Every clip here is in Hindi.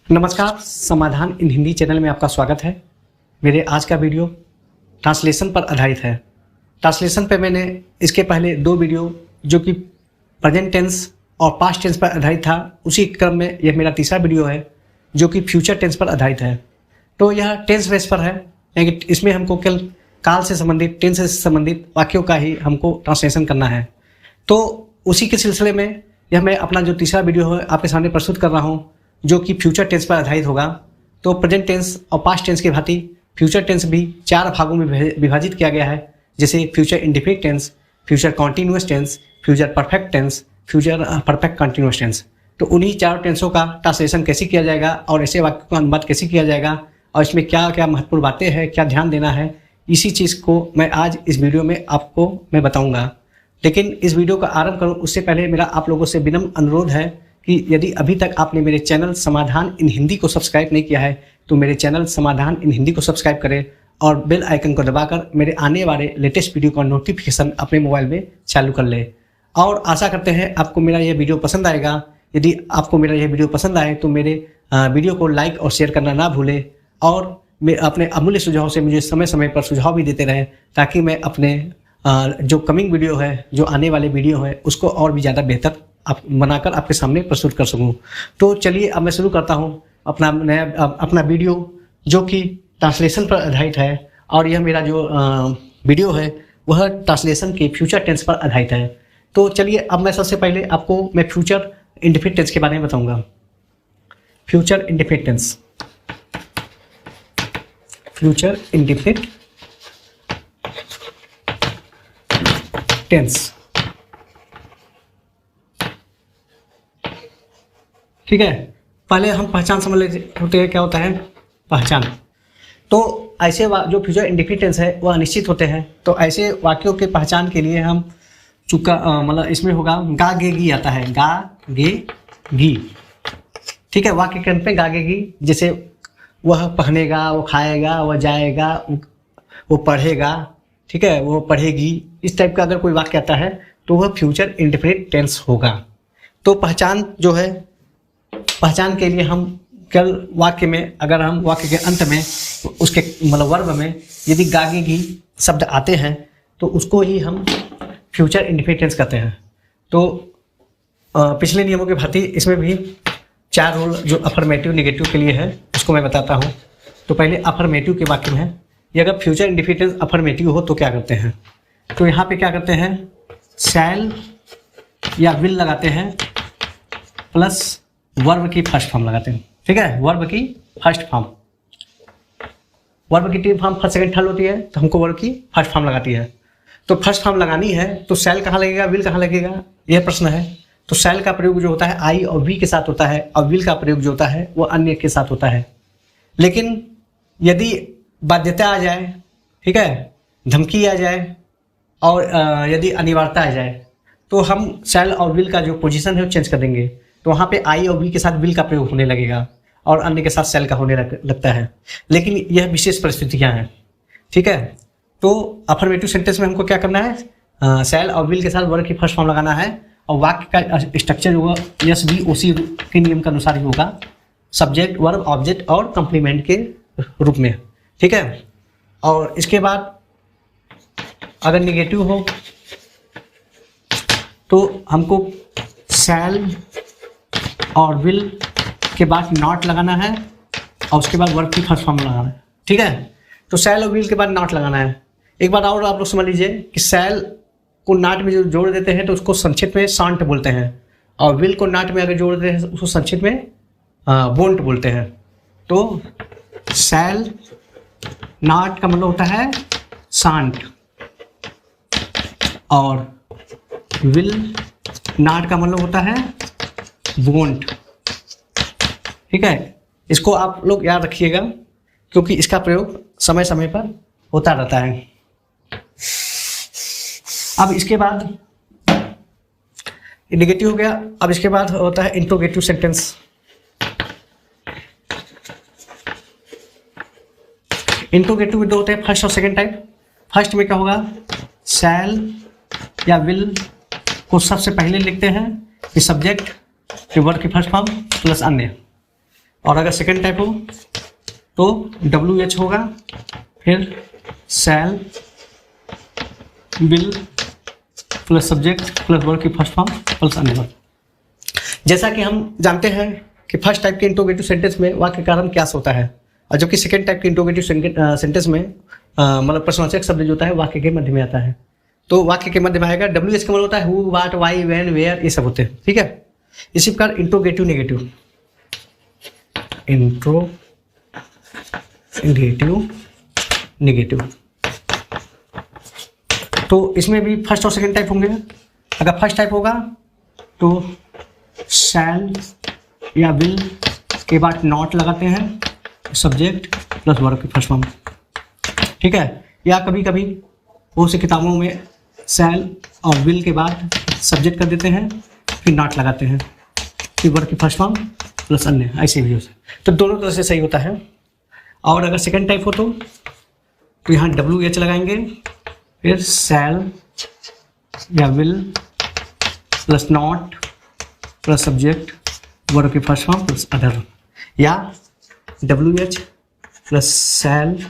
नमस्कार, समाधान इन हिंदी चैनल में आपका स्वागत है। मेरे आज का वीडियो ट्रांसलेशन पर आधारित है। ट्रांसलेशन पे मैंने इसके पहले दो वीडियो जो कि प्रेजेंट टेंस और पास्ट टेंस पर आधारित था, उसी क्रम में यह मेरा तीसरा वीडियो है जो कि फ्यूचर टेंस पर आधारित है। तो यह टेंस बेस पर है, यानी इसमें हमको केवल काल से संबंधित, टेंस से संबंधित वाक्यों का ही हमको ट्रांसलेशन करना है। तो उसी के सिलसिले में यह मैं अपना जो तीसरा वीडियो है आपके सामने प्रस्तुत कर रहा हूँ, जो कि फ्यूचर टेंस पर आधारित होगा। तो प्रेजेंट टेंस और पास्ट टेंस की भांति फ्यूचर टेंस भी चार भागों में विभाजित किया गया है, जैसे future indefinite tense, future continuous tense, future perfect tense, future perfect continuous tense. तो उन्हीं चार टेंसों का ट्रांसलेशन कैसे किया जाएगा और ऐसे वाक्यों का अनुवाद कैसे किया जाएगा और इसमें क्या क्या महत्वपूर्ण बातें हैं, क्या ध्यान देना है, इसी चीज़ को मैं आज इस वीडियो में आपको मैं बताऊँगा। लेकिन इस वीडियो का आरंभ करूँ उससे पहले मेरा आप लोगों से विनम्र अनुरोध है कि यदि अभी तक आपने मेरे चैनल समाधान इन हिंदी को सब्सक्राइब नहीं किया है तो मेरे चैनल समाधान इन हिंदी को सब्सक्राइब करें और बेल आइकन को दबाकर मेरे आने वाले लेटेस्ट वीडियो का नोटिफिकेशन अपने मोबाइल में चालू कर ले। और आशा करते हैं आपको मेरा यह वीडियो पसंद आएगा। यदि आपको मेरा यह वीडियो पसंद आए तो मेरे वीडियो को लाइक और शेयर करना ना भूलें और अपने अमूल्य सुझाव से मुझे समय समय पर सुझाव भी देते रहें, ताकि मैं अपने जो कमिंग वीडियो है, जो आने वाले वीडियो है, उसको और भी ज़्यादा बेहतर आप बनाकर आपके सामने प्रस्तुत कर सकूं। तो चलिए अब मैं शुरू करता हूं अपना वीडियो जो कि ट्रांसलेशन पर आधारित है। और यह मेरा जो वीडियो है वह ट्रांसलेशन के फ्यूचर टेंस पर आधारित है। तो चलिए अब मैं सबसे पहले आपको मैं फ्यूचर इंडेफिनिट टेंस के बारे में बताऊंगा। Future indefinite tense, future indefinite tense, ठीक है। पहले हम पहचान समझ लेते होते हैं, क्या होता है पहचान। तो ऐसे जो फ्यूचर इंडेफिनिट टेंस है वह अनिश्चित होते हैं। तो ऐसे वाक्यों के पहचान के लिए हम चुका मतलब इसमें होगा गा गे गी आता है, गा गे गी, ठीक है। वाक्य के अंत में गा गे गी, जैसे वह पहनेगा, वो खाएगा, वह जाएगा, वो पढ़ेगा, ठीक है, वो पढ़ेगी, इस टाइप का अगर कोई वाक्य आता है तो वह फ्यूचर इंडेफिनिट टेंस होगा। तो पहचान जो है, पहचान के लिए हम केवल वाक्य में, अगर हम वाक्य के अंत में उसके मतलब वर्ब में यदि गागेगी शब्द आते हैं तो उसको ही हम फ्यूचर इंडेफिनिट टेंस कहते हैं। तो पिछले नियमों के भांति इसमें भी चार रूल जो अफर्मेटिव नेगेटिव के लिए है उसको मैं बताता हूँ। तो पहले अफर्मेटिव के वाक्य में है, ये अगर फ्यूचर इंडेफिनिट टेंस अफर्मेटिव हो तो क्या करते हैं। तो यहाँ पे क्या करते हैं, शैल या विल लगाते हैं प्लस वर्ब की फर्स्ट फॉर्म लगाते हैं, ठीक है। वर्ब की फर्स्ट फॉर्म, वर्ब की फॉर्म फर्स्ट सेकंड थर्ड होती है, तो हमको वर्ब की फर्स्ट फॉर्म लगाती है। तो फर्स्ट फॉर्म लगानी है तो शैल कहाँ लगेगा, विल कहाँ लगेगा, यह प्रश्न है। तो शैल का प्रयोग जो होता है आई और वी के साथ होता है, और विल का प्रयोग जो होता है वह अन्य के साथ होता है। लेकिन यदि बाध्यता आ जाए, ठीक है, धमकी आ जाए और यदि अनिवार्यता आ जाए तो हम शैल और विल का जो पोजीशन है वो चेंज कर देंगे। तो वहाँ पे आई और वी के साथ विल का प्रयोग होने लगेगा और अन्य के साथ शैल का होने लगता है। लेकिन यह विशेष परिस्थितियाँ हैं, ठीक है। तो अफर्मेटिव सेंटेंस में हमको क्या करना है, शैल और विल के साथ वर्ब की फर्स्ट फॉर्म लगाना है और वाक्य का स्ट्रक्चर होगा यस बी ओ सी के नियम के अनुसार ही होगा, सब्जेक्ट वर्ब ऑब्जेक्ट और कंप्लीमेंट के रूप में, ठीक है। और इसके बाद अगर निगेटिव हो तो हमको शैल और विल के बाद नॉट लगाना है और उसके बाद वर्ब की फर्स्ट फॉर्म लगाना है, ठीक है। तो शैल और विल के बाद नॉट लगाना है। एक बात और आप लोग समझ लीजिए कि शैल को नॉट में जो जोड़ देते हैं तो उसको संक्षिप्त में शांत बोलते हैं, और विल को नॉट में अगर जोड़ देते हैं उसको संक्षिप्त में वोंट बोलते हैं। तो शैल नॉट का मतलब होता है शांत और विल नॉट का मतलब होता है वोंट, ठीक है। इसको आप लोग याद रखिएगा क्योंकि इसका प्रयोग समय समय पर होता रहता है। अब इसके बाद नेगेटिव हो गया, अब इसके बाद होता है इंट्रोगेटिव सेंटेंस। इंट्रोगेटिव में दो होते हैं, फर्स्ट और सेकंड टाइप। फर्स्ट में क्या होगा, शैल या विल को सबसे पहले लिखते हैं कि सब्जेक्ट फिर वर्ब की फर्स्ट फॉर्म प्लस अन्य, और अगर सेकेंड टाइप हो तो WH होगा, फिर shall, will plus subject plus verb की फर्स्ट फॉर्म प्लस अन्य वर्ब। जैसा कि हम जानते हैं कि फर्स्ट टाइप के इंट्रोगेटिव सेंटेंस में वाक्य कारण क्या होता है, और जबकि सेकेंड टाइप के इंट्रोगेटिव सेंटेंस में मतलब प्रश्नवाचक शब्द जो होता है वाक्य के मध्य में आता है। तो वाक्य के मध्य में आएगा। WH का मतलब होता है who, what, why, when, where, ये सब होते हैं। ठीक है। इसी प्रकार इंट्रोगेटिव नेगेटिव, इंट्रोगेटिव नेगेटिव, तो इसमें भी फर्स्ट और सेकेंड टाइप होंगे। अगर फर्स्ट टाइप होगा तो शैल या विल के बाद नॉट लगाते हैं, सब्जेक्ट प्लस वर्ब की फर्स्ट फॉर्म। ठीक है। या कभी कभी बहुत सी किताबों में शैल और विल के बाद सब्जेक्ट कर देते हैं, फिर नॉट लगाते हैं, फिर वर्ब की फर्स्ट फॉर्म प्लस अन्य, ऐसे भी हो सकता है। तो दोनों तरह से सही होता है। और अगर सेकेंड टाइप हो तो यहाँ WH लगाएंगे, फिर शैल या will plus not plus subject verb की फर्स्ट फॉर्म प्लस अदर, या WH प्लस शैल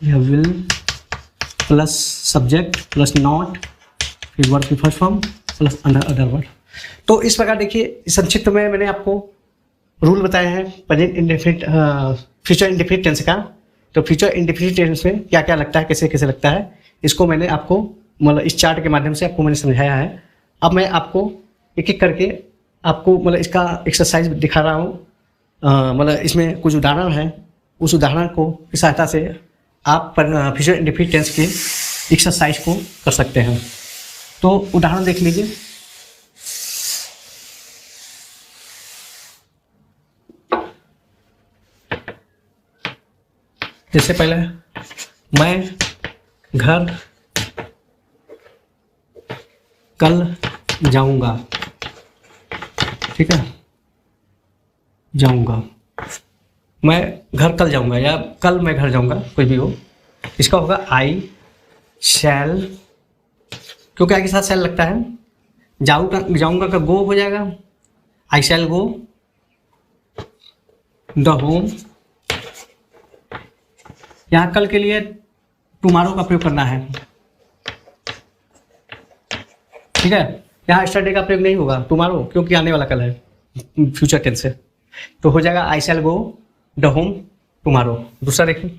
या will plus subject plus not फिर वर्ब की first form plus other verb. तो इस प्रकार देखिए संक्षिप्त में मैंने आपको रूल बताया है present indefinite future indefinite tense का। तो फ्यूचर इंडेफिनिट टेंस में क्या क्या लगता है, कैसे कैसे लगता है, इसको मैंने आपको मतलब इस चार्ट के माध्यम से आपको मैंने समझाया है। अब मैं आपको एक एक करके आपको मतलब इसका एक्सरसाइज दिखा रहा हूँ। मतलब इसमें कुछ उदाहरण है, उस उदाहरण को की सहायता से आप फ्यूचर इंडेफिनिट टेंस के एक्सरसाइज को कर सकते हैं। तो उदाहरण देख लीजिए। जैसे पहले मैं घर कल जाऊंगा। ठीक है, जाऊंगा, मैं घर कल जाऊंगा या कल मैं घर जाऊंगा, कोई भी हो। इसका होगा आई शैल, क्योंकि आई के साथ शैल लगता है। जाऊंगा का गो हो जाएगा, आई शैल गो द होम। यहाँ कल के लिए टुमारो का प्रयोग करना है। ठीक है, यहाँ यस्टरडे का प्रयोग नहीं होगा, टुमारो, क्योंकि आने वाला कल है, फ्यूचर टेंस से। तो हो जाएगा आई शैल गो द होम टुमारो। दूसरा देखिए,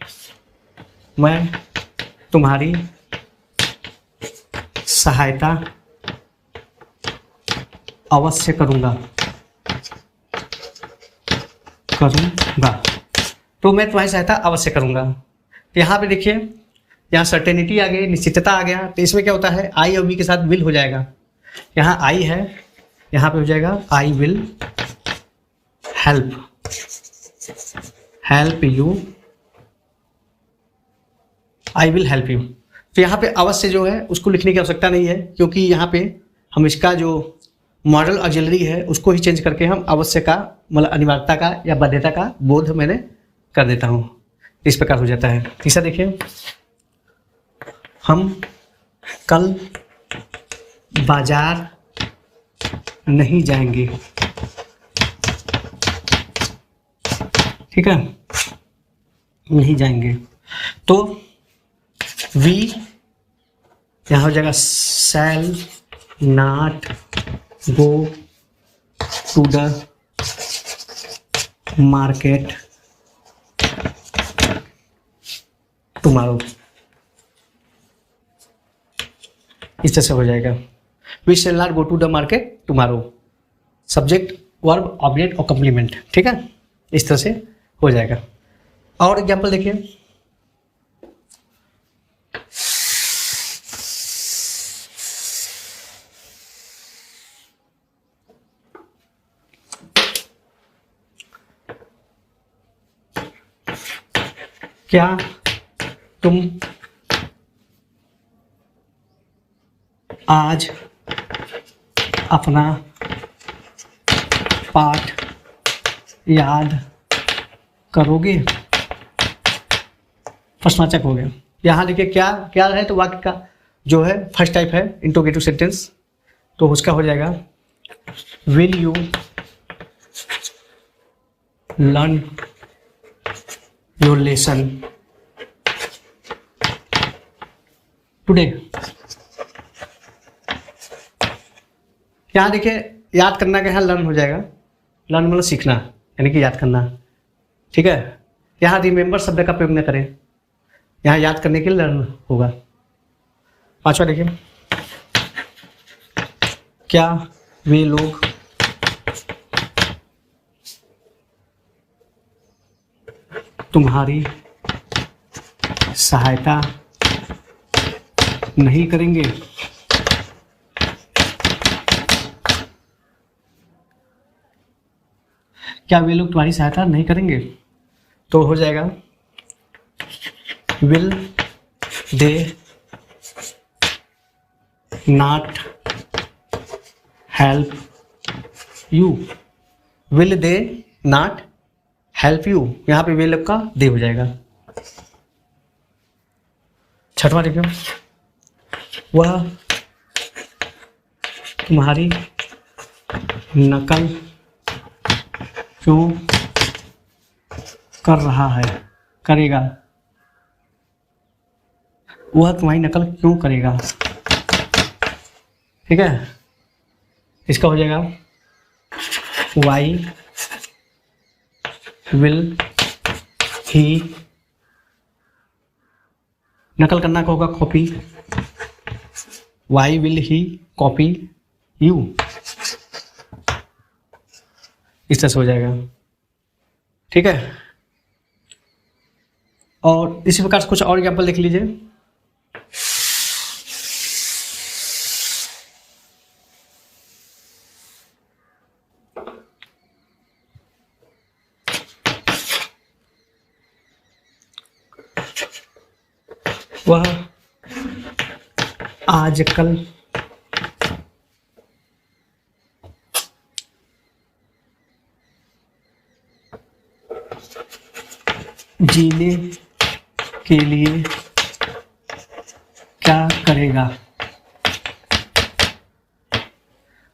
मैं तुम्हारी सहायता अवश्य करूंगा। तो मैं तुम्हारी सहायता अवश्य करूंगा। तो यहाँ पे देखिए, यहाँ सर्टेनिटी आ गई, निश्चितता आ गया। तो इसमें क्या होता है, आई और वी के साथ विल हो जाएगा। यहाँ आई है, यहाँ पे हो जाएगा I will help you, I will help you. तो यहाँ पे अवश्य जो है उसको लिखने की आवश्यकता नहीं है, क्योंकि यहाँ पे हम इसका जो मॉडल ऑक्सिलरी है उसको ही चेंज करके हम अवश्य का मतलब अनिवार्यता का या बाध्यता का बोध मैंने कर देता हूँ। इस प्रकार हो जाता है। तीसरा देखिए, हम कल बाजार नहीं जाएंगे। ठीक है, नहीं जाएंगे। तो वी यहाँ हो जाएगा shall not go to the market tomorrow. इस तरह से हो जाएगा, we shall not go to the market tomorrow, subject verb object और कम्प्लीमेंट। ठीक है, इस तरह से हो जाएगा। और एग्जाम्पल देखिए, क्या तुम आज अपना पाठ याद करोगे? प्रश्नवाचक हो गया। यहाँ देखिए क्या क्या है, तो वाक्य का जो है फर्स्ट टाइप है इंट्रोगेटिव सेंटेंस, तो उसका हो जाएगा will you learn your lesson today. यहाँ देखिए याद करना के यहाँ लर्न हो जाएगा, लर्न मतलब सीखना यानी कि याद करना, ठीक है। यहाँ रिमेंबर शब्द का प्रयोग न करें, यहाँ याद करने के लिए लर्न होगा। पांचवा देखिए, क्या वे लोग तुम्हारी सहायता नहीं करेंगे? क्या वे लोग तुम्हारी सहायता नहीं करेंगे? तो हो जाएगा will they not help you. Will they not help you, यहाँ पे विल का दे हो जाएगा। छठवां देखिए, वह तुम्हारी नकल क्यों कर रहा है, करेगा? वह तुम्हारी नकल क्यों करेगा, ठीक है। इसका हो जाएगा वाई विल ही, नकल करना का होगा copy, why will he copy you, इस तरह से हो जाएगा, ठीक है। और इसी प्रकार से कुछ और एग्जाम्पल देख लीजिए। वह आजकल जीने के लिए क्या करेगा?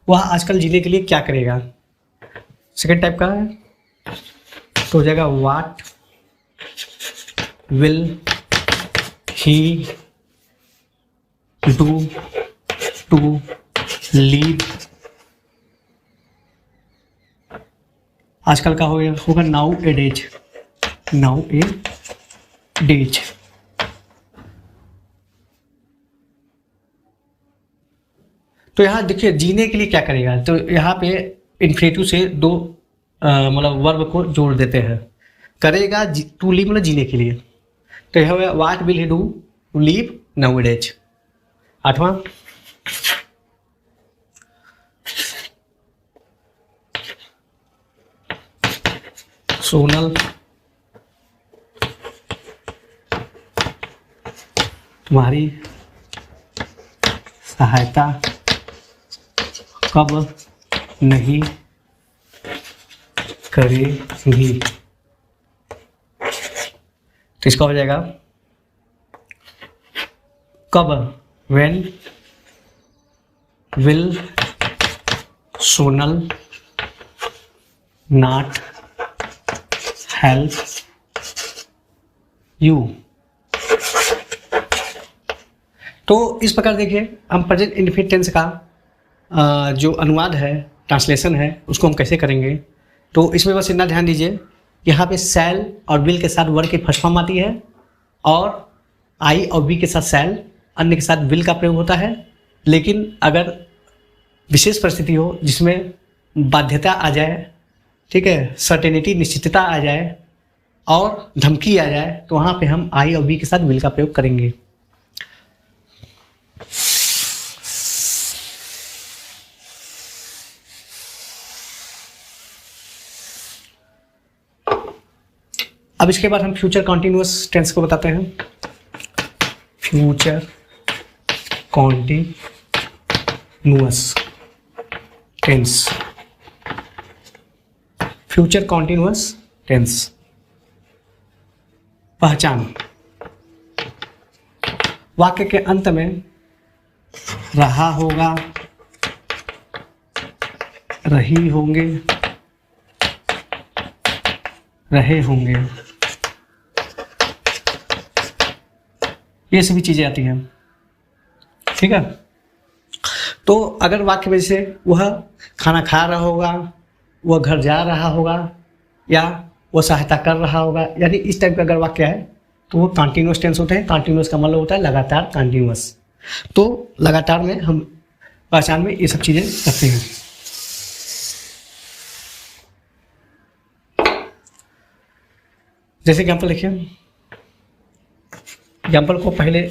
वह आजकल जीने के लिए क्या करेगा, सेकेंड टाइप का है, तो हो जाएगा what will he do to leave. आजकल का होगा nowadays, nowadays. तो यहाँ देखिए जीने के लिए क्या करेगा, तो यहाँ पे इन्फिनेटिव से दो मतलब वर्ब को जोड़ देते हैं। करेगा टू लीव मतलब जीने के लिए, तो यह हुआ what will he do to leave nowadays. आठवां, सोनल तुम्हारी सहायता कब नहीं करेगी, तो इसका हो जाएगा कब, when will Sonal not help you। तो इस प्रकार देखिए हम प्रेजेंट इंडेफिनिट टेंस का जो अनुवाद है, ट्रांसलेशन है, उसको हम कैसे करेंगे। तो इसमें बस इतना ध्यान दीजिए, यहाँ पे सैल और विल के साथ वर्ड की फर्स्ट फॉर्म आती है, और आई और बी के साथ सैल, अन्य के साथ विल का प्रयोग होता है। लेकिन अगर विशेष परिस्थिति हो जिसमें बाध्यता आ जाए, ठीक है, सर्टेनिटी निश्चितता आ जाए और धमकी आ जाए, तो वहाँ पे हम आई और बी के साथ विल का प्रयोग करेंगे। अब इसके बाद हम फ्यूचर कॉन्टिन्यूअस टेंस को बताते हैं। Future continuous tense, future continuous tense. पहचान, वाक्य के अंत में रहा होगा, रही होंगे, रहे होंगे, ये सभी चीजें आती हैं। ठीक है, तो अगर वाक्य में से वह खाना खा रहा होगा, वह घर जा रहा होगा, या वह सहायता कर रहा होगा, यानी इस टाइप का अगर वाक्य है तो वो कॉन्टिन्यूअस टेंस होते हैं। कॉन्टिन्यूअस का मतलब होता है लगातार, कॉन्टिन्यूअस। तो लगातार में हम पहचान में ये सब चीजें करते हैं। जैसे एग्जाम्पल देखिए, एग्जाम्पल को पहले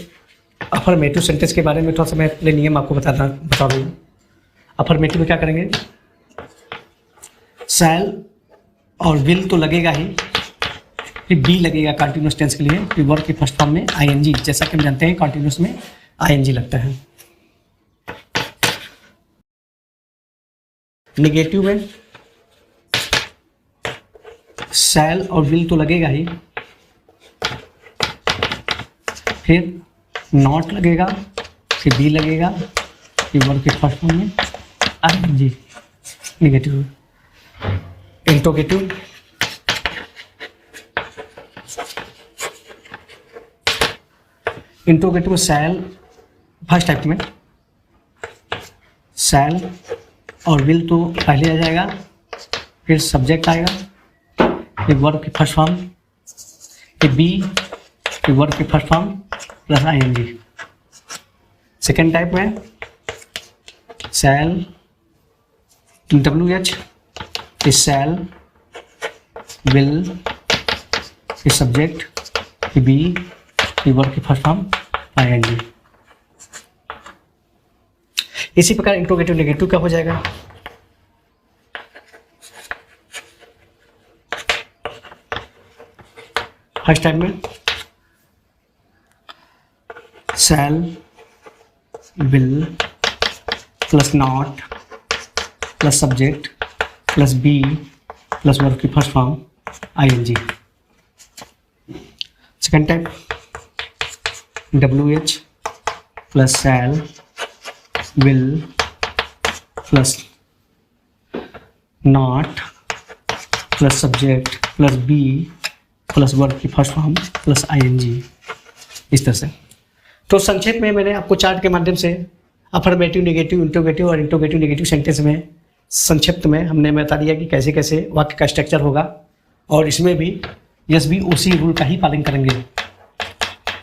अफर्मेटिव सेंटेंस के बारे में थोड़ा सा मैं पहले नियम आपको बता दूँ। अफर्मेटिव में क्या करेंगे, शैल और विल तो लगेगा ही, फिर बी लगेगा कंटिन्यूअस टेंस के लिए, फिर वर्ब के फर्स्ट फॉर्म में आईएनजी, जैसा कि हम जानते हैं कंटिन्यूअस में आईएनजी लगता है। नेगेटिव में शैल और विल तो लगेगा ही, फिर नॉट लगेगा, फिर बी लगेगा, फिर वर्ब के फर्स्ट फॉर्म में आईएनजी। नेगेटिव। इंट्रोगेटिव, इंट्रोगेटिव में शैल फर्स्ट टाइप में शैल और विल तो पहले आ जाएगा, फिर सब्जेक्ट आएगा, फिर वर्ब की फर्स्ट फॉर्म, फिर बी, फिर वर्ब की first form plus ING. Second type में शैल WH, फिर शैल, विल, फिर सब्जेक्ट, फिर बी, फिर वर्ब की फर्स्ट फॉर्म आईएनजी। इसी प्रकार इंट्रोगेटिव नेगेटिव का हो जाएगा। फर्स्ट टाइम में shall, will plus not plus subject plus be plus verb की first form ING. Second type WH plus shall, will plus not plus subject plus be plus verb की फर्स्ट फॉर्म प्लस आईएनजी, इस तरह से। तो संक्षेप में मैंने आपको चार्ट के माध्यम से अफर्मेटिव, नेगेटिव, इंट्रोगेटिव और इंट्रोगेटिव नेगेटिव सेंटेंस में संक्षिप्त में हमने बता दिया कि कैसे कैसे वाक्य का स्ट्रक्चर होगा, और इसमें भी यस भी उसी रूल का ही पालन करेंगे,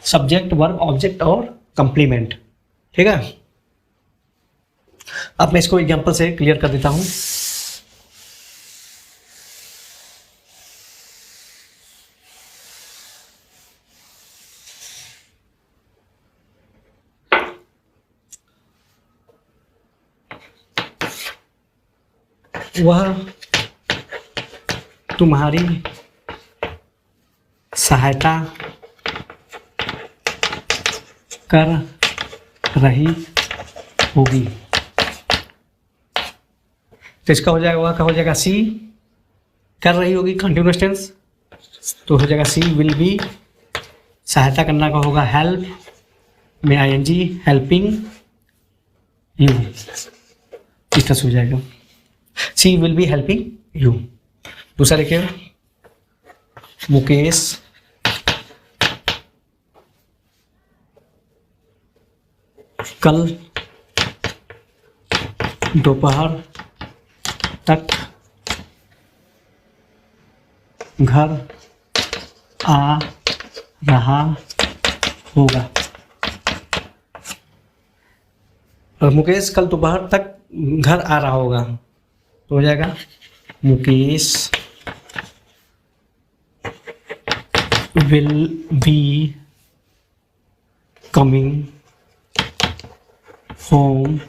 सब्जेक्ट, वर्ब, ऑब्जेक्ट और कंप्लीमेंट। ठीक है, अब मैं इसको एग्जांपल से क्लियर कर देता हूं। वह तुम्हारी सहायता कर रही होगी, तो इसका हो जाएगा, वह का हो जाएगा सी, कर रही होगी कंटिन्यूअस टेंस, तो हो जाएगा सी विल बी, सहायता करना का होगा हेल्प में आईएनजी, हेल्पिंग यू, इस तरह से हो जाएगा, सी विल बी हेल्पिंग यू। दूसरा देखिए, मुकेश कल दोपहर तक घर आ रहा होगा, और मुकेश कल दोपहर तक घर आ रहा होगा, तो हो जाएगा Mukesh will be coming home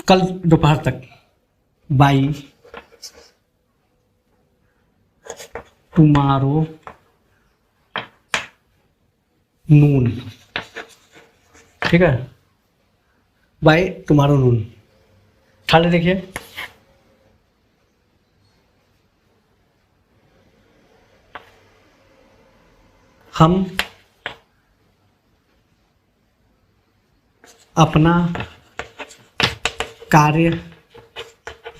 कल दोपहर तक, बाई टुमारो नून। ठीक है, बाय टुमारो नून। थर्ड देखिए, हम अपना कार्य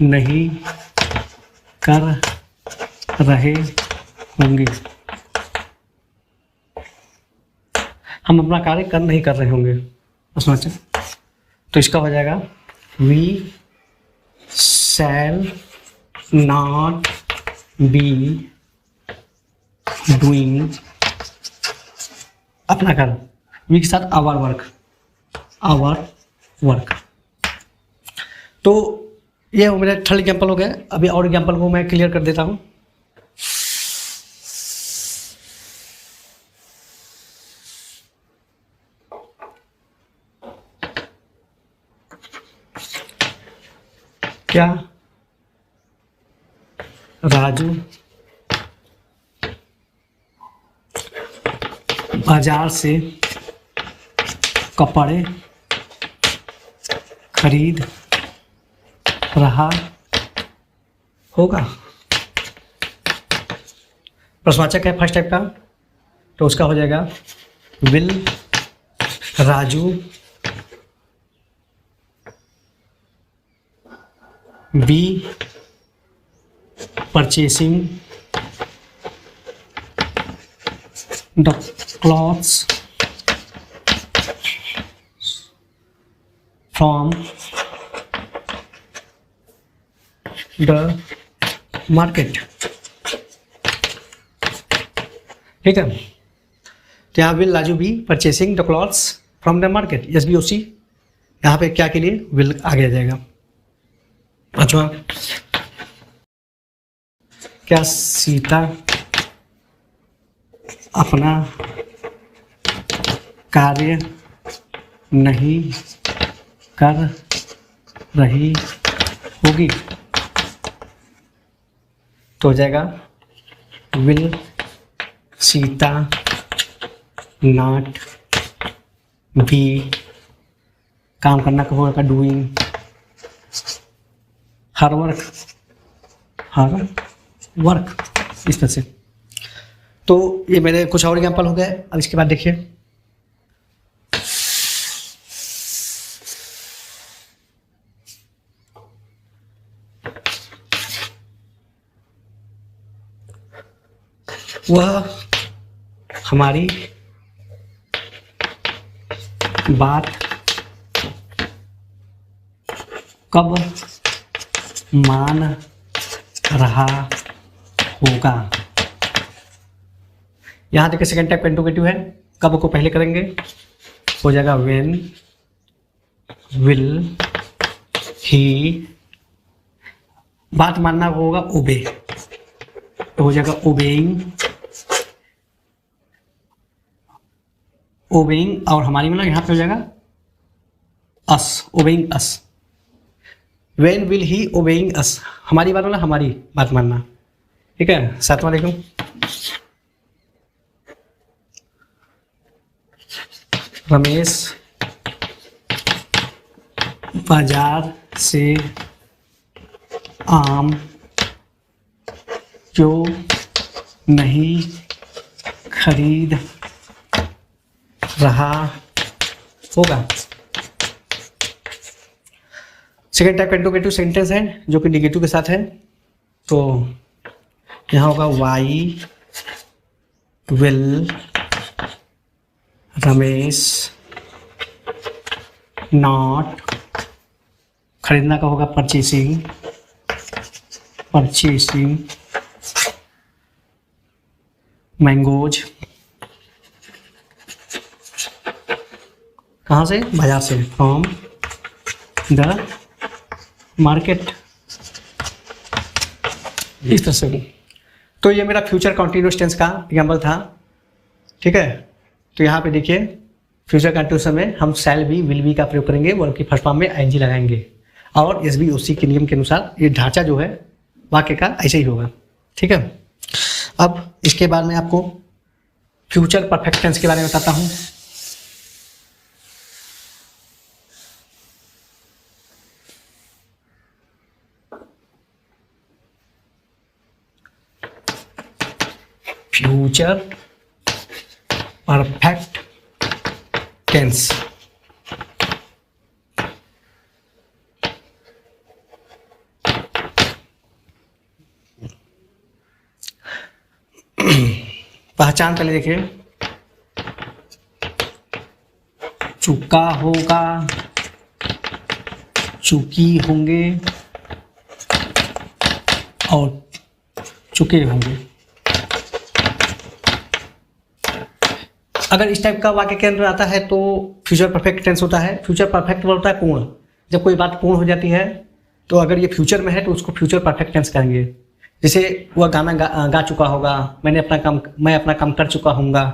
नहीं कर रहे होंगे। हम अपना कार्य कर नहीं कर रहे होंगे, समझे? तो इसका हो जाएगा we shall not be doing, अपना कार्य, वी के साथ आवर वर्क। तो ये मेरा थर्ड एग्जाम्पल हो गया। अभी और एग्जाम्पल को मैं क्लियर कर देता हूँ। क्या राजू बाजार से कपड़े खरीद रहा होगा? प्रश्नवाचक है फर्स्ट टाइप का, तो उसका हो जाएगा will Raju be purchasing the clothes from the market. ठीक है, तो यहाँ will Raju be purchasing the clothes from the market, S B O C, यहाँ पे क्या के लिए विल आगे आ जाएगा। अच्छा, क्या सीता अपना कार्य नहीं कर रही होगी? तो हो जाएगा विल सीता नॉट बी, काम करना कब होगा, डूइंग हर वर्क, इस तरह से। तो ये मेरे कुछ और एग्जाम्पल हो गए। अब इसके बाद देखिए, वह हमारी बात कब मान रहा होगा? यहां देखिए सेकेंड टाइप इंट्रोगेटिव है, कब को पहले करेंगे, हो जाएगा व्हेन विल ही, बात मानना होगा ओबे, तो हो जाएगा ओबेइंग और हमारी मतलब यहाँ पे हो जाएगा us, obeying us. When will he obeying us, हमारी बात मतलब हमारी बात मानना। ठीक है, अस्सलाम वालेकुम। रमेश बाजार से आम क्यों नहीं खरीद रहा होगा? सेकेंड टाइप इंट्रोगेटिव सेंटेंस है जो कि निगेटिव के साथ है, तो यहाँ होगा वाई विल रमेश नॉट, खरीदना का होगा परचेसिंग मैंगोज, कहाँ से, बाजार से, फ्रॉम द मार्केट, इस तरह से। तो ये मेरा फ्यूचर कंटिन्यूअस टेंस का एग्जाम्पल था। ठीक है, तो यहाँ पे देखिए फ्यूचर कंटिन्यूअस में हम शैल बी विल बी का प्रयोग करेंगे, वर्ब की फर्स्ट फॉर्म में आईएनजी लगाएंगे, और एस बी ओ सी के नियम के अनुसार ये ढांचा जो है वाक्य का ऐसे ही होगा। ठीक है, अब इसके बाद मैं आपको फ्यूचर परफेक्ट टेंस के बारे में बताता हूँ। फ्यूचर परफेक्ट टेंस, पहचान पहले देखिए, चुका होगा, चुकी होंगे और चुके होंगे। अगर इस टाइप का वाक्य के अंदर आता है तो फ्यूचर परफेक्ट टेंस होता है। फ्यूचर परफेक्ट वर्ब होता है पूर्ण। जब कोई बात पूर्ण हो जाती है तो अगर ये फ्यूचर में है तो उसको फ्यूचर परफेक्ट टेंस कहेंगे। जैसे वह गाना गा चुका होगा, मैं अपना काम कर चुका हूँगा,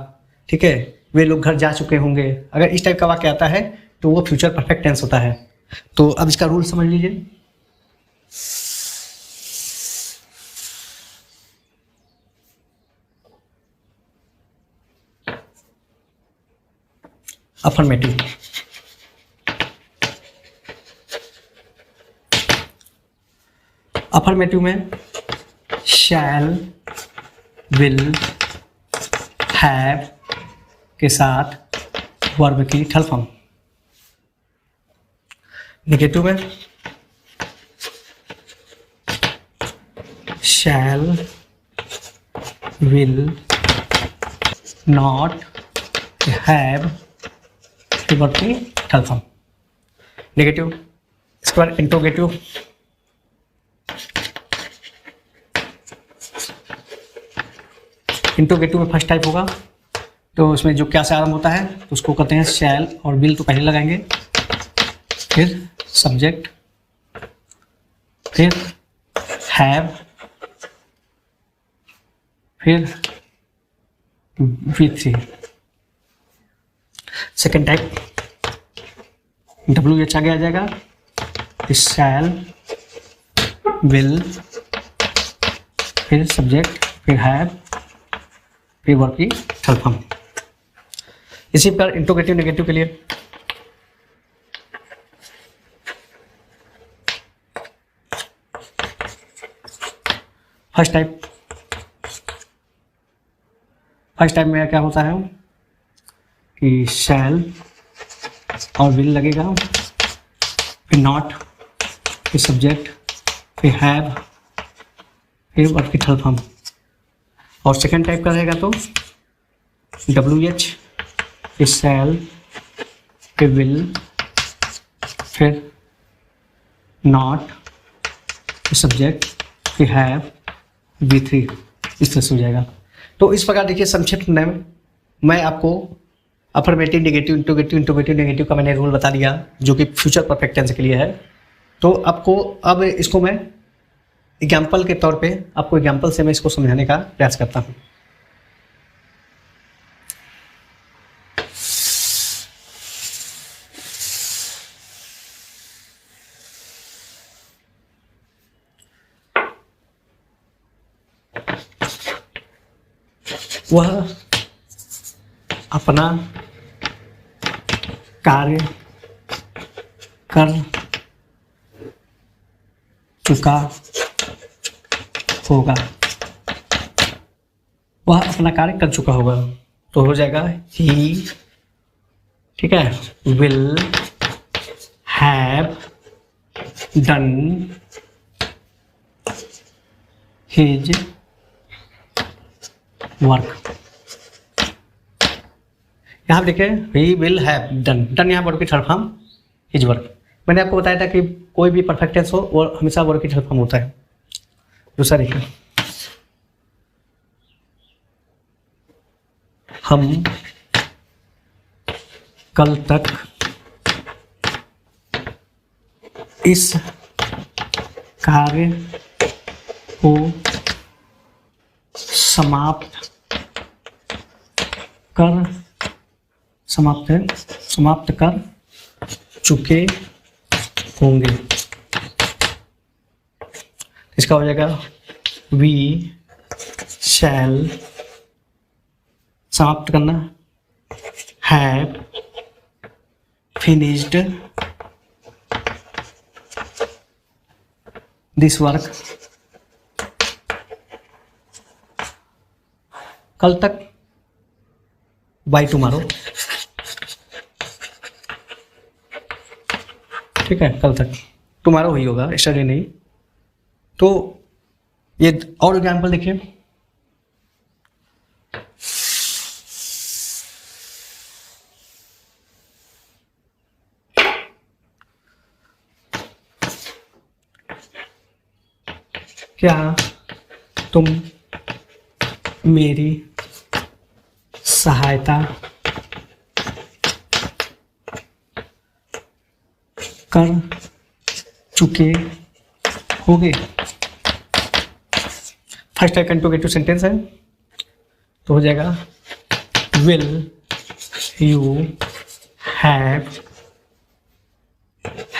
ठीक है, वे लोग घर जा चुके होंगे। अगर इस टाइप का वाक्य आता है तो वो फ्यूचर परफेक्ट टेंस होता है। तो अब इसका रूल समझ लीजिए। अफर्मेटिव, अफर्मेटिव में शैल, विल, हैव के साथ वर्ब की थर्ड फॉर्म। नेगेटिव में shall, will, not, have verb की थर्ड फॉर्म। नेगेटिव। इसके बाद इंट्रोगेटिव, इंट्रोगेटिव में फर्स्ट टाइप होगा तो उसमें जो क्या से आरंभ होता है तो उसको कहते हैं शैल और विल, तो पहले लगाएंगे, फिर सब्जेक्ट, फिर हैव, फिर V3। सेकेंड टाइप WH आगे आ जाएगा, फिर शैल, विल, फिर सब्जेक्ट, फिर हैव, फिर वर्ब की थर्ड फॉर्म। इसी पर इंट्रोगेटिव नेगेटिव के लिए फर्स्ट टाइप में क्या होता है कि शैल और विल लगेगा, फिर नॉट, फिर सब्जेक्ट, फिर हैव, फिर वर्ब की थर्ड फॉर्म। और सेकेंड टाइप का रहेगा तो WH, फिर शैल, फिर विल, फिर नॉट, फिर सब्जेक्ट, फिर हैव, V3। इस तरह से हो जाएगा। तो इस प्रकार देखिए संक्षिप्त में मैं आपको अफर्मेटिव, नेगेटिव, इंट्रोगेटिव, नेगेटिव का मैंने रूल बता दिया जो कि फ्यूचर परफेक्ट टेंस के लिए है। तो आपको अब इसको मैं एग्जाम्पल के तौर पे आपको एग्जाम्पल से मैं इसको समझाने का प्रयास करता हूँ। वह अपना कार्य कर चुका होगा। वह अपना कार्य कर चुका होगा तो हो जाएगा ही, ठीक है, will have done his work. यहाँ देखिए he will have done, done यहाँ वर्ब की थर्ड फॉर्म, हिज वर्क। मैंने आपको बताया था कि कोई भी परफेक्ट टेंस हो और हमेशा वर्ब की थर्ड फॉर्म होता है। दूसरा देखिए, हम कल तक इस कार्य को समाप्त कर चुके होंगे। इसका हो जाएगा वी शैल, समाप्त करना, हैव फिनिश्ड दिस वर्क। कल तक बाय टुमारो, ठीक है, कल तक, टुमारो ही होगा, यस्टरडे नहीं। तो ये और एग्जाम्पल देखिए, क्या तुम मेरी सहायता कर चुके होगे। फर्स्ट है कंजुगेटिव सेंटेंस है, तो हो जाएगा will you have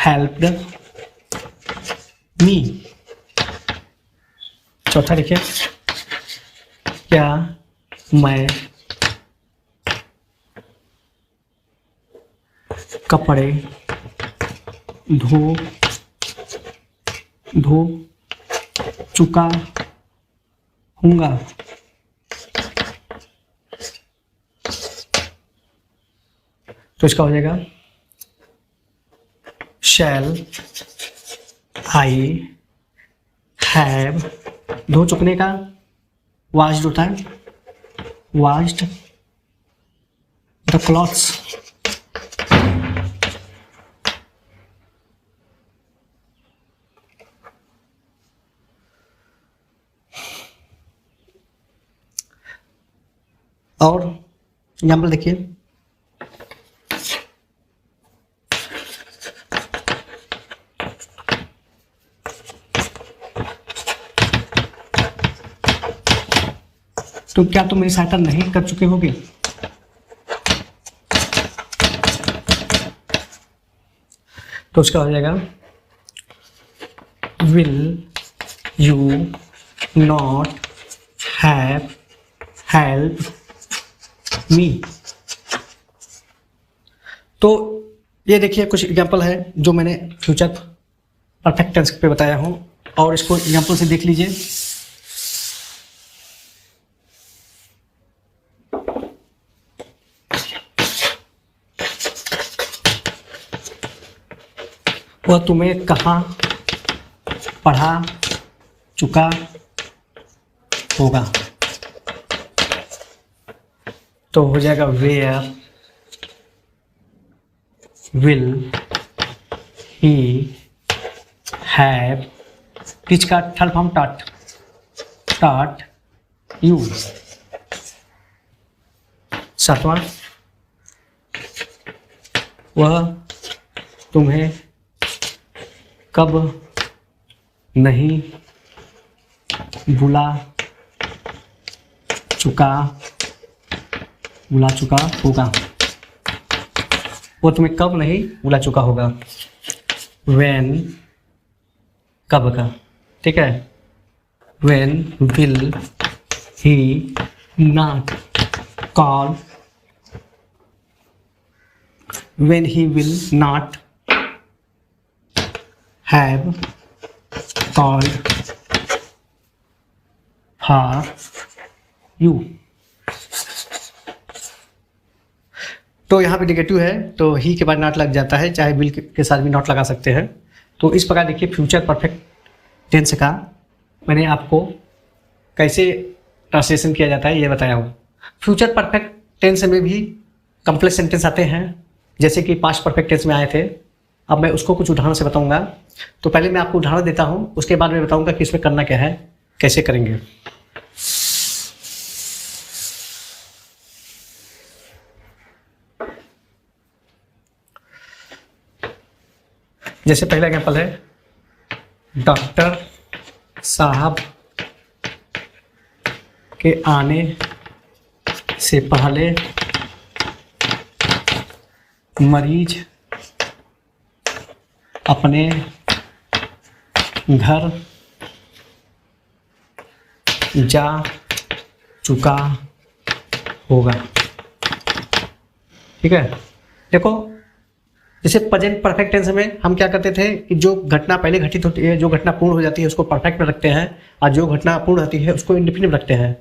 helped me. चौथा देखिए, क्या मैं कपड़े धो चुका हूँगा। तो इसका हो जाएगा शैल आई हैव, धो चुकने का वॉश्ड होता है, वॉश्ड द क्लॉथ्स। और एग्जाम्पल देखिए, तो क्या तुम मेरी सहायता नहीं कर चुके होगे। तो उसका हो जाएगा will you not have help me. तो ये देखिए कुछ एग्जाम्पल है जो मैंने फ्यूचर परफेक्ट टेंस पे बताया हूं, और इसको एग्जाम्पल से देख लीजिए। वह तुम्हें कहाँ पढ़ा चुका होगा। तो हो जाएगा where will he have, teach का थर्ड फॉर्म टाट यू। सातवां, वह तुम्हें कब नहीं भुला चुका होगा। वो तुम्हें कब नहीं भुला चुका होगा, when, कब का, ठीक है। when will he not call, when he will not have called for you। तो यहाँ पे नेगेटिव है तो ही के बाद नॉट लग जाता है, चाहे विल के साथ भी नॉट लगा सकते हैं। तो इस प्रकार देखिए फ्यूचर परफेक्ट टेंस का मैंने आपको कैसे ट्रांसलेशन किया जाता है ये बताया हूँ। फ्यूचर परफेक्ट टेंस में भी कम्प्लेक्स सेंटेंस आते हैं, जैसे कि पास्ट परफेक्ट टेंस में आए थे। अब मैं उसको कुछ उदाहरण से बताऊंगा। तो पहले मैं आपको उदाहरण देता हूँ, उसके बाद मैं बताऊंगा कि इसमें करना क्या है, कैसे करेंगे। जैसे पहला एग्जाम्पल है, डॉक्टर साहब के आने से पहले मरीज अपने घर जा चुका होगा। ठीक है, देखो जैसे प्रेजेंट परफेक्ट टेंस में हम क्या करते थे कि जो घटना पहले घटित होती है, जो घटना पूर्ण हो जाती है उसको परफेक्ट में रखते हैं, और जो घटना पूर्ण होती है उसको इंडेफिनिट में रखते हैं,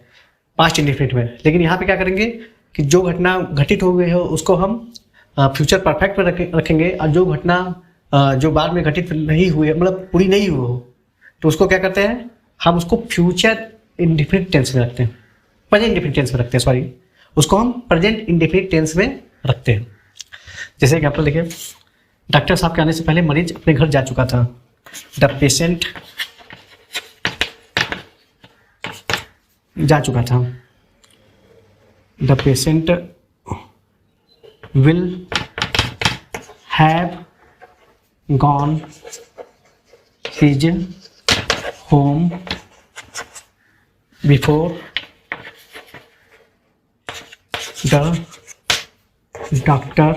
पास्ट इंडेफिनिट में। लेकिन यहाँ पे क्या करेंगे कि जो घटना घटित हो गई है उसको हम फ्यूचर परफेक्ट में रखेंगे, और जो घटना जो बाद में घटित नहीं हुई, मतलब पूरी नहीं हुई हो, तो उसको क्या करते हैं हम उसको फ्यूचर इंडेफिनिट टेंस में रखते हैं, प्रेजेंट इंडेफिनिट टेंस में रखते हैं, सॉरी, उसको हम प्रेजेंट इंडेफिनिट टेंस में रखते हैं। जैसे एग्जाम्पल देखिए, डॉक्टर साहब के आने से पहले मरीज अपने घर जा चुका था। द पेशेंट जा चुका था। The patient will have gone his home before the doctor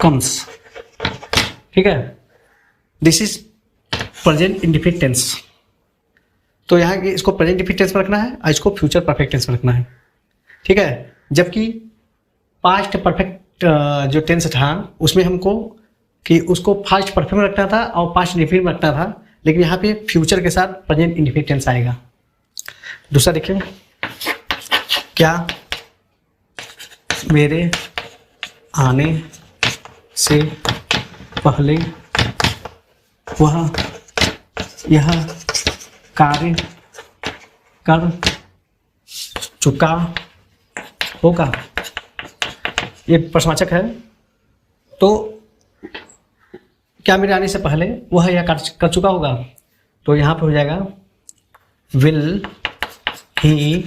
comes. ठीक है, this is present indefinite tense. तो यहाँ इसको प्रेजेंट इंडेफिनिट टेंस में रखना है और इसको फ्यूचर परफेक्ट टेंस में रखना है। ठीक है, जबकि पास्ट परफेक्ट जो टेंस था उसमें हमको कि उसको पास्ट परफेक्ट में रखना था और पास्ट इंडेफिनिट में रखना था, लेकिन यहाँ पे फ्यूचर के साथ प्रेजेंट इंडेफिनिट टेंस आएगा। दूसरा देखिए, क्या मेरे आने से पहले वह यह कार्य कर चुका होगा। ये प्रश्नवाचक है, तो क्या मेरे आने से पहले वह यह कर चुका होगा, तो यहाँ पे हो जाएगा will he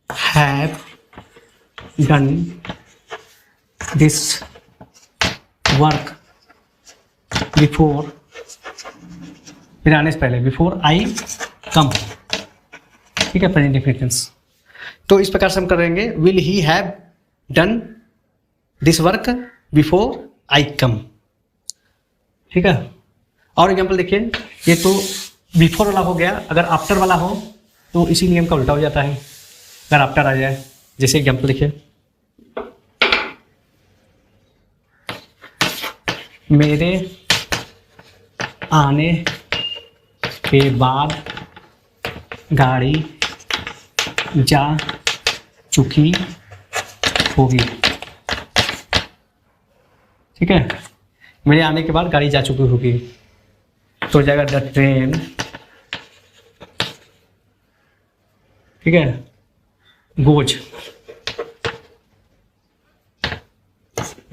have done this work before, मेरे आने से पहले, बिफोर आई कम। ठीक है, प्रेजेंट इंडेफिनिट टेंस। तो इस प्रकार से हम करेंगे, will he have done this work before I come. ठीक है, और एग्जाम्पल देखिए, ये तो बिफोर वाला हो गया, अगर आफ्टर वाला हो तो इसी नियम का उल्टा हो जाता है। अगर आफ्टर आ जाए, जैसे एग्जाम्पल देखिए, मेरे आने के बाद गाड़ी जा चुकी होगी। ठीक है, मेरे आने के बाद गाड़ी जा चुकी होगी, तो हो जाएगा द ट्रेन, ठीक है, goes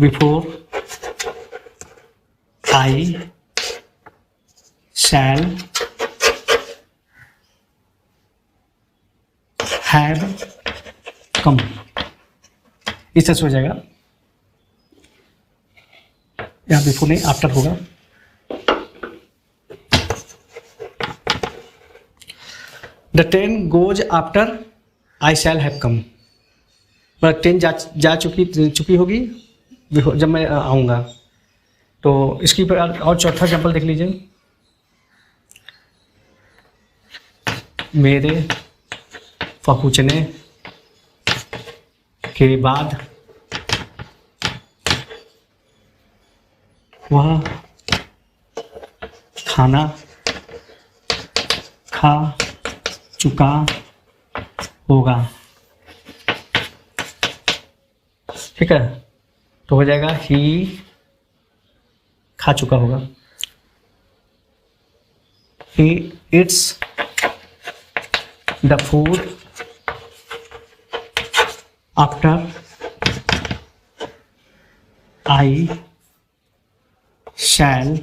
before I shall have come. इस तरह से हो जाएगा, यहाँ बिफोर नहीं आफ्टर होगा। The train goes after I shall have come, पर ट्रेन जा चुकी होगी जब मैं आऊँगा। तो इसकी और चौथा एग्जाम्पल देख लीजिए, मेरे पहुँचने के बाद वह खाना खा चुका होगा। ठीक है, तो हो जाएगा ही खा चुका होगा। He eats the food after I shall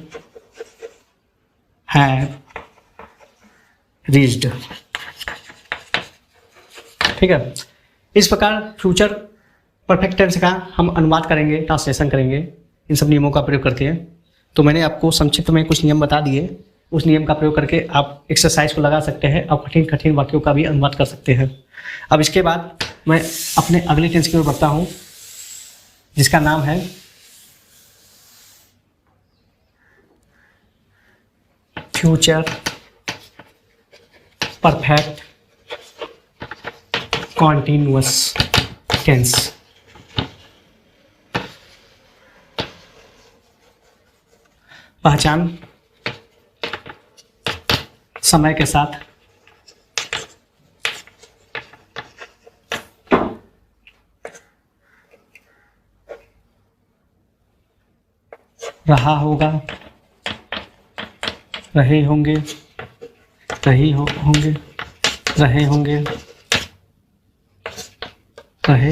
have reached. ठीक है, इस प्रकार फ्यूचर परफेक्ट टेंस का हम अनुवाद करेंगे, ट्रांसलेशन करेंगे इन सब नियमों का प्रयोग करके। तो मैंने आपको संक्षिप्त में कुछ नियम बता दिए, उस नियम का प्रयोग करके आप एक्सरसाइज को लगा सकते हैं और कठिन कठिन वाक्यों का भी अनुवाद कर सकते हैं। अब इसके बाद मैं अपने अगले टेंस की ओर बढ़ता हूँ, जिसका नाम है फ्यूचर परफेक्ट कॉन्टिन्यूअस टेंस। पहचान, समय के साथ रहा होगा, रहे होंगे, रहे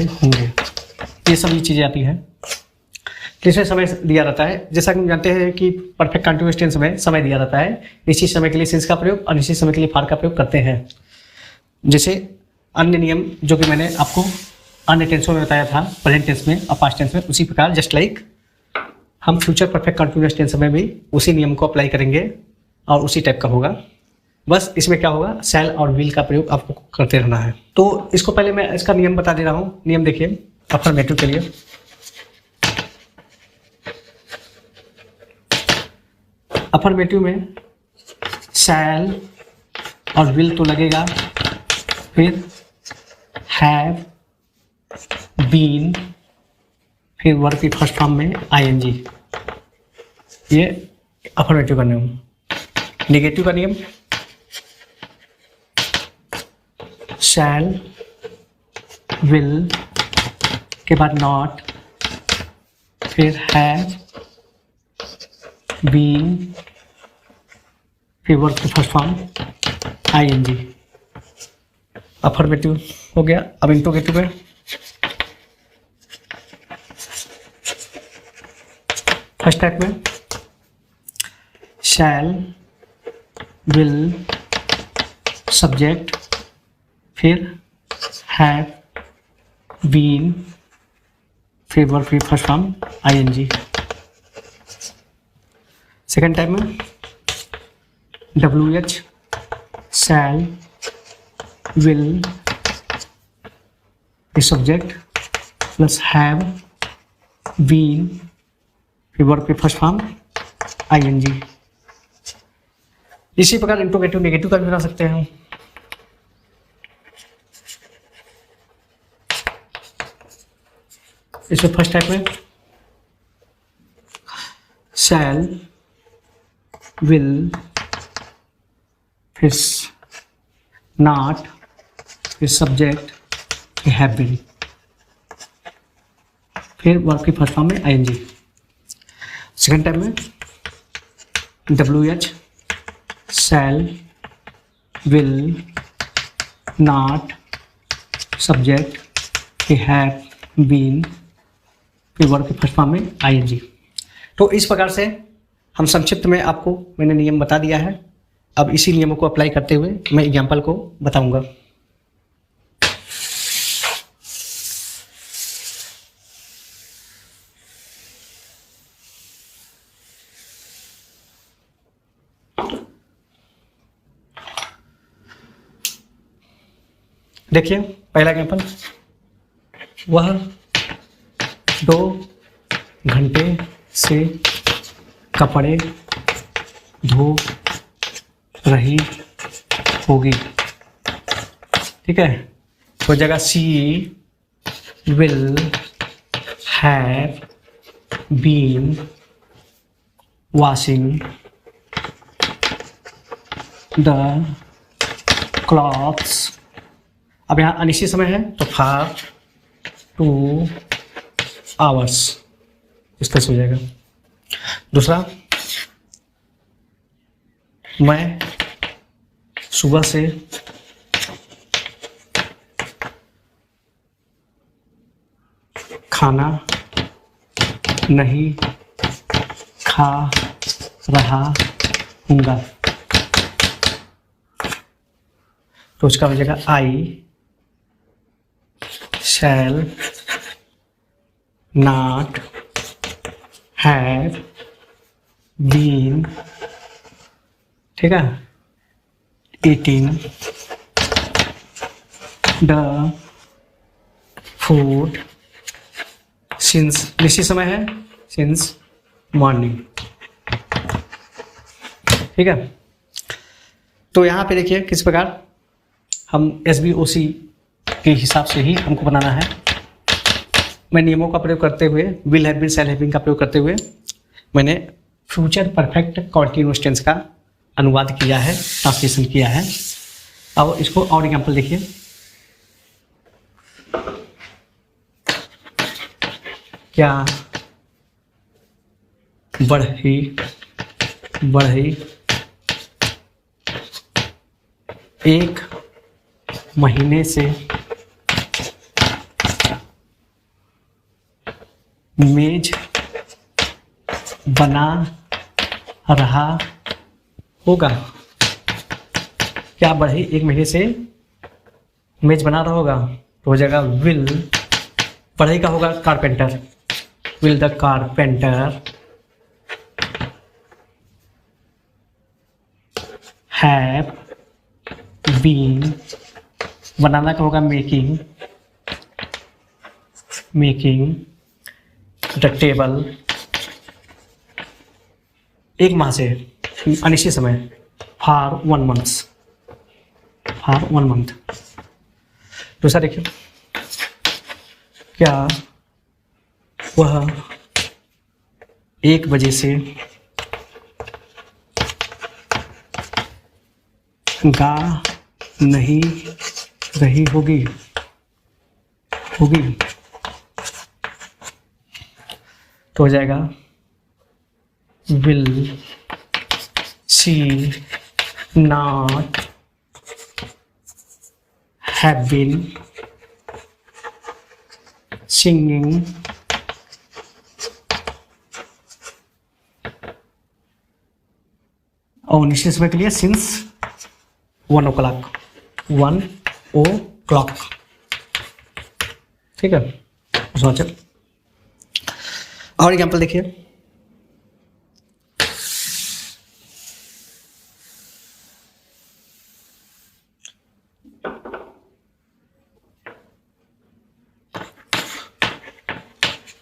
होंगे, ये सभी चीज़ें आती हैं। इसमें समय दिया रहता है। जैसा कि हम जानते हैं कि परफेक्ट कंटिन्यूअस टेंस में समय दिया रहता है, निश्चित समय के लिए सिंस का प्रयोग और निश्चित समय के लिए फार का प्रयोग करते हैं। जैसे अन्य नियम जो कि मैंने आपको अन्य टेंसों में बताया था, प्रेजेंट टेंस में और पास्ट टेंस में, उसी प्रकार जस्ट लाइक हम फ्यूचर परफेक्ट कंटिन्यूअस टेंस में भी उसी नियम को अप्लाई करेंगे और उसी टाइप का होगा। बस इसमें क्या होगा, शैल और विल का प्रयोग आपको करते रहना है। तो इसको पहले मैं इसका नियम बता दे रहा हूँ। नियम देखिए अफर्मेटिव के लिए। अफर्मेटिव में शैल और विल तो लगेगा, फिर हैव, बीन, फिर वर्ब की फर्स्ट फॉर्म में आईएनजी। ये अफर्मेटिव का नियम। नेगेटिव का नियम शैल, विल के बाद नॉट, फिर हैव, बीन, फिर वर्ब की फर्स्ट फॉर्म आईएनजी। अफर्मेटिव हो गया। अब इंट्रोगेटिव है। फर्स्ट टाइप में शैल, विल, सब्जेक्ट, फिर हैव, बीन, फिर वर्ब की first form ING. Second type में WH, shall, will, subject plus have, been, फिर वर्ब की फर्स्ट फॉर्म आईएनजी। इसी प्रकार इंट्रोगेटिव नेगेटिव का भी बना सकते हैं। इसमें फर्स्ट टाइप में शैल, विल, फिर नॉट, फिर सब्जेक्ट, फिर हैव बीन, फिर वर्ब की फर्स्ट फॉर्म में आईएनजी। सेकेंड टाइप में WH, shall, will, not, subject, फिर हैव, बीन, फिर वर्ब की फर्स्ट फॉर्म में आईएनजी। तो इस प्रकार से हम संक्षिप्त में आपको मैंने नियम बता दिया है। अब इसी नियमों को अप्लाई करते हुए मैं एग्जाम्पल को बताऊंगा। देखिए पहला एग्जाम्पल, वह 2 घंटे से कपड़े धो रही होगी। ठीक है, तो जगह she will have been washing the clothes. अब यहाँ अनिश्चित समय है तो फॉर 2 आवर्स, इस तरह से हो जाएगा। दूसरा, मैं सुबह से खाना नहीं खा रहा हूँगा, तो उसका हो जाएगा आई शैल नॉट हैव बीन, ठीक है, ईटिंग द फूड सिंस, निश्चित समय है सिंस मॉर्निंग। ठीक है, तो यहाँ पे देखिए किस प्रकार हम SVOC के हिसाब से ही हमको बनाना है। मैं नियमों का प्रयोग करते हुए, will have been shall have been का प्रयोग करते हुए मैंने फ्यूचर परफेक्ट कॉन्टिन्यूअस टेंस का अनुवाद किया है, ट्रांसलेशन किया है। अब इसको और एग्जाम्पल देखिए। क्या बढ़ी एक महीने से मेज बना रहा होगा। क्या बढ़ई 1 महीने से मेज बना रहा होगा, तो हो जाएगा विल, बढ़ई का होगा carpenter, will the carpenter have been, बनाना का होगा मेकिंग, मेकिंग द टेबल, 1 माह से अनिश्चित समय, फॉर 1 मंथ, फॉर 1 मंथ। दूसरा देखिए, क्या वह 1 बजे से गा नहीं रही होगी, तो हो जाएगा will she not have been singing और निश्चित समय के लिए सिंस 1 o'clock, 1 o'clock, ठीक है। सोचो और एग्जाम्पल देखिए,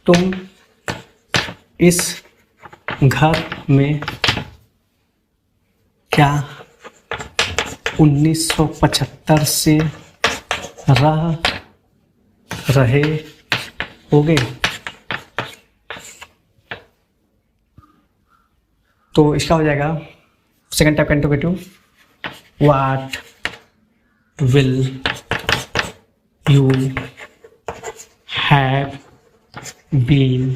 तुम इस घर में क्या 1975 से रह रहे होगे, तो इसका हो जाएगा सेकंड टाइप का interrogative, what will you have been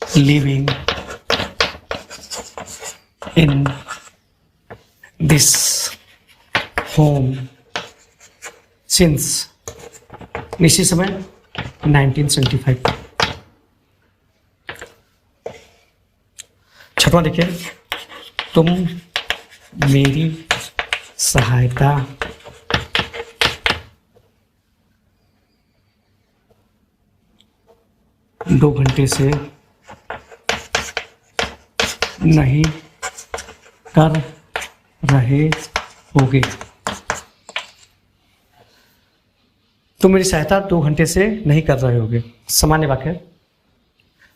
living in this home since, निश्चित समय 1975। छठवां देखिए, तुम मेरी सहायता दो घंटे से नहीं कर रहे होगे, तुम मेरी सहायता 2 घंटे से नहीं कर रहे होगे, सामान्य वाक्य,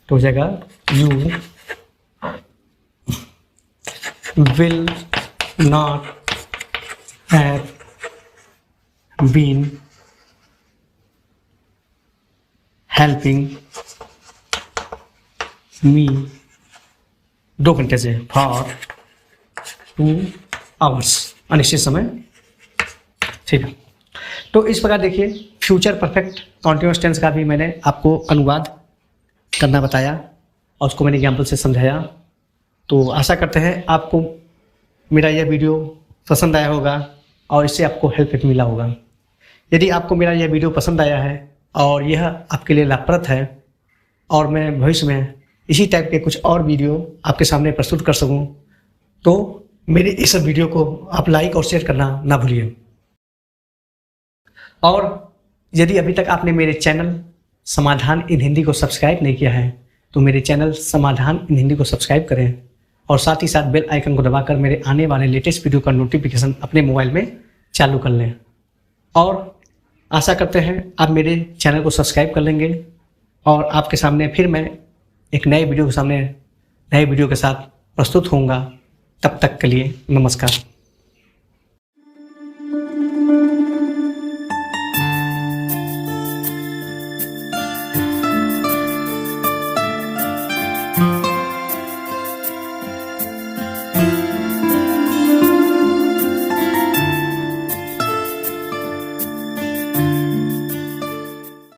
तो हो जाएगा you will not have been helping me 2 घंटे से, फॉर 2 आवर्स, अनिश्चित समय, ठीक है। तो इस प्रकार देखिए फ्यूचर परफेक्ट कॉन्टिन्यूअस टेंस का भी मैंने आपको अनुवाद करना बताया और उसको मैंने एग्जाम्पल से समझाया। तो आशा करते हैं आपको मेरा यह वीडियो पसंद आया होगा और इससे आपको हेल्प मिला होगा। यदि आपको मेरा यह वीडियो पसंद आया है और यह आपके लिए लाभप्रद है और मैं भविष्य में इसी टाइप के कुछ और वीडियो आपके सामने प्रस्तुत कर सकूं, तो मेरे इस वीडियो को आप लाइक और शेयर करना ना भूलिए। और यदि अभी तक आपने मेरे चैनल समाधान इन हिंदी को सब्सक्राइब नहीं किया है तो मेरे चैनल समाधान इन हिंदी को सब्सक्राइब करें और साथ ही साथ बेल आइकन को दबाकर मेरे आने वाले लेटेस्ट वीडियो का नोटिफिकेशन अपने मोबाइल में चालू कर लें। और आशा करते हैं आप मेरे चैनल को सब्सक्राइब कर लेंगे और आपके सामने फिर मैं एक नए वीडियो के साथ प्रस्तुत होऊंगा। तब तक के लिए नमस्कार।